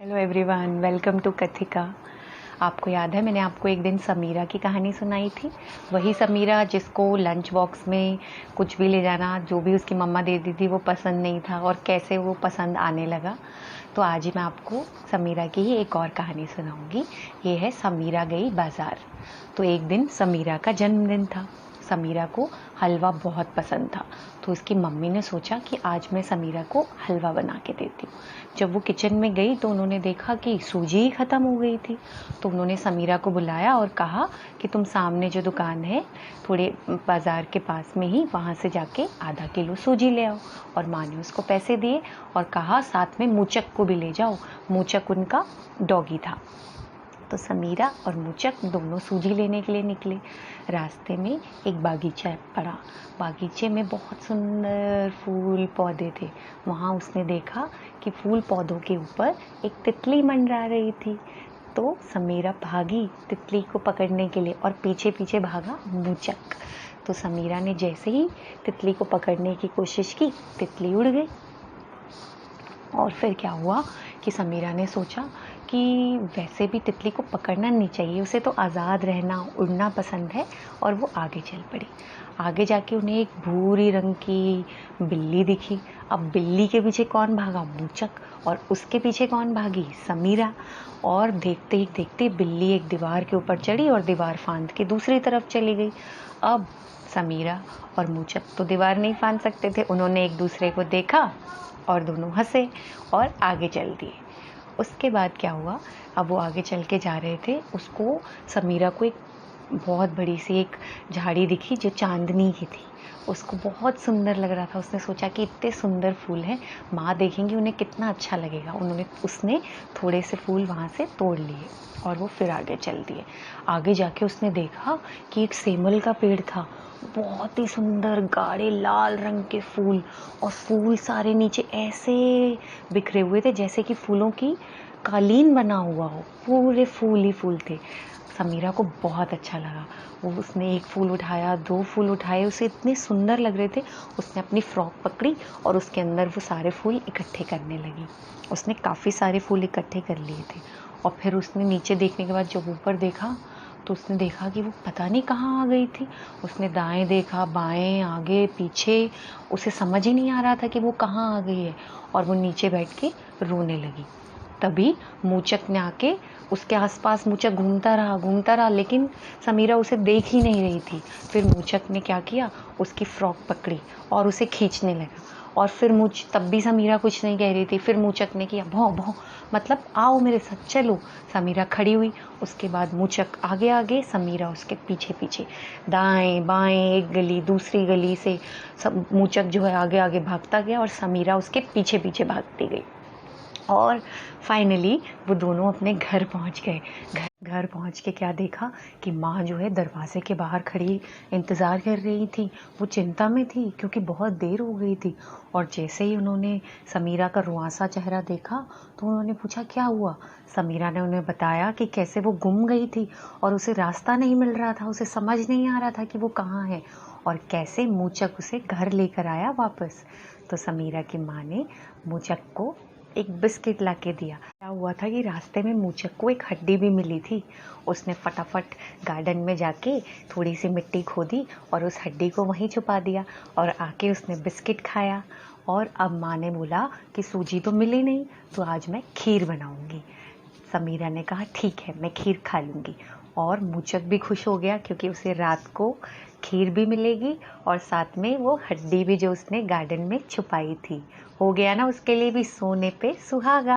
Hello everyone, welcome to Kathika. आपको याद है मैंने आपको एक दिन समीरा की कहानी सुनाई थी। वही समीरा जिसको लंच बॉक्स में कुछ भी ले जाना, जो भी उसकी मम्मा देती थी वो पसंद नहीं था और कैसे वो पसंद आने लगा। तो आज ही मैं आपको समीरा की ही एक और कहानी सुनाऊंगी। ये है समीरा गई बाज़ार। तो एक दिन समीरा का जन्मदिन था। समीरा को हलवा बहुत पसंद था, तो उसकी मम्मी ने सोचा कि आज मैं समीरा को हलवा बना के देती हूँ। जब वो किचन में गई तो उन्होंने देखा कि सूजी ही ख़त्म हो गई थी। तो उन्होंने समीरा को बुलाया और कहा कि तुम सामने जो दुकान है थोड़े बाज़ार के पास में ही, वहाँ से जाके आधा किलो सूजी ले आओ। और माँ ने उसको पैसे दिए और कहा साथ में मूचक को भी ले जाओ। मूचक उनका डॉगी था। तो समीरा और मूचक दोनों सूजी लेने के लिए निकले। रास्ते में एक बागीचा पड़ा। बागीचे में बहुत सुंदर फूल पौधे थे। वहाँ उसने देखा कि फूल पौधों के ऊपर एक तितली मंडरा रही थी। तो समीरा भागी तितली को पकड़ने के लिए और पीछे पीछे भागा मूचक। तो समीरा ने जैसे ही तितली को पकड़ने की कोशिश की, तितली उड़ गई। और फिर क्या हुआ कि समीरा ने सोचा कि वैसे भी तितली को पकड़ना नहीं चाहिए, उसे तो आज़ाद रहना, उड़ना पसंद है। और वो आगे चल पड़ी। आगे जाके उन्हें एक भूरी रंग की बिल्ली दिखी। अब बिल्ली के पीछे कौन भागा? मूचक। और उसके पीछे कौन भागी? समीरा। और देखते ही देखते बिल्ली एक दीवार के ऊपर चढ़ी और दीवार फांद के दूसरी तरफ चली गई। अब समीरा और मूचक तो दीवार नहीं फांद सकते थे। उन्होंने एक दूसरे को देखा और दोनों हंसे और आगे चल दिए। उसके बाद क्या हुआ, अब वो आगे चल के जा रहे थे, उसको समीरा को एक बहुत बड़ी सी एक झाड़ी दिखी जो चांदनी की थी। उसको बहुत सुंदर लग रहा था। उसने सोचा कि इतने सुंदर फूल हैं, माँ देखेंगी उन्हें कितना अच्छा लगेगा। उसने थोड़े से फूल वहाँ से तोड़ लिए और वो फिर आगे चल दिए। आगे जाके उसने देखा कि एक सेमल का पेड़ था। बहुत ही सुंदर गाढ़े लाल रंग के फूल, और फूल सारे नीचे ऐसे बिखरे हुए थे जैसे कि फूलों की कालीन बना हुआ हो। पूरे फूल ही फूल थे। समीरा को बहुत अच्छा लगा। उसने एक फूल उठाया, दो फूल उठाए, उसे इतने सुंदर लग रहे थे। उसने अपनी फ्रॉक पकड़ी और उसके अंदर वो सारे फूल इकट्ठे करने लगी। उसने काफ़ी सारे फूल इकट्ठे कर लिए थे। और फिर उसने नीचे देखने के बाद जब ऊपर देखा तो उसने देखा कि वो पता नहीं कहाँ आ गई थी। उसने दाएं देखा, बाएं, आगे, पीछे, उसे समझ ही नहीं आ रहा था कि वो कहाँ आ गई है। और वो नीचे बैठ के रोने लगी। तभी मूचक ने आके उसके आसपास मूचक घूमता रहा, लेकिन समीरा उसे देख ही नहीं रही थी। फिर मूचक ने क्या किया, उसकी फ्रॉक पकड़ी और उसे खींचने लगा। और फिर तब भी समीरा कुछ नहीं कह रही थी। फिर मूचक ने किया भौं भौं, मतलब आओ मेरे साथ चलो। समीरा खड़ी हुई। उसके बाद मूचक आगे आगे, समीरा उसके पीछे पीछे, दाएं बाएं, एक गली दूसरी गली से सब मूचक जो है आगे आगे भागता गया और समीरा उसके पीछे पीछे भागती गई। और फाइनली वो दोनों अपने घर पहुंच गए। घर पहुंच के क्या देखा कि माँ जो है दरवाजे के बाहर खड़ी इंतज़ार कर रही थी। वो चिंता में थी क्योंकि बहुत देर हो गई थी। और जैसे ही उन्होंने समीरा का रुआंसा चेहरा देखा तो उन्होंने पूछा क्या हुआ। समीरा ने उन्हें बताया कि कैसे वो गुम गई थी और उसे रास्ता नहीं मिल रहा था, उसे समझ नहीं आ रहा था कि वो कहाँ है, और कैसे मूचक उसे घर लेकर आया वापस। तो समीरा की माँ ने मूचक को एक बिस्किट ला के दिया। क्या हुआ था कि रास्ते में मूचक को एक हड्डी भी मिली थी। उसने फटाफट गार्डन में जाके थोड़ी सी मिट्टी खोदी और उस हड्डी को वहीं छुपा दिया और आके उसने बिस्किट खाया। और अब माँ ने बोला कि सूजी तो मिली नहीं, तो आज मैं खीर बनाऊंगी। समीरा ने कहा ठीक है, मैं खीर खा लूँगी। और मूचक भी खुश हो गया क्योंकि उसे रात को खीर भी मिलेगी और साथ में वो हड्डी भी जो उसने गार्डन में छुपाई थी। हो गया ना उसके लिए भी सोने पे सुहागा।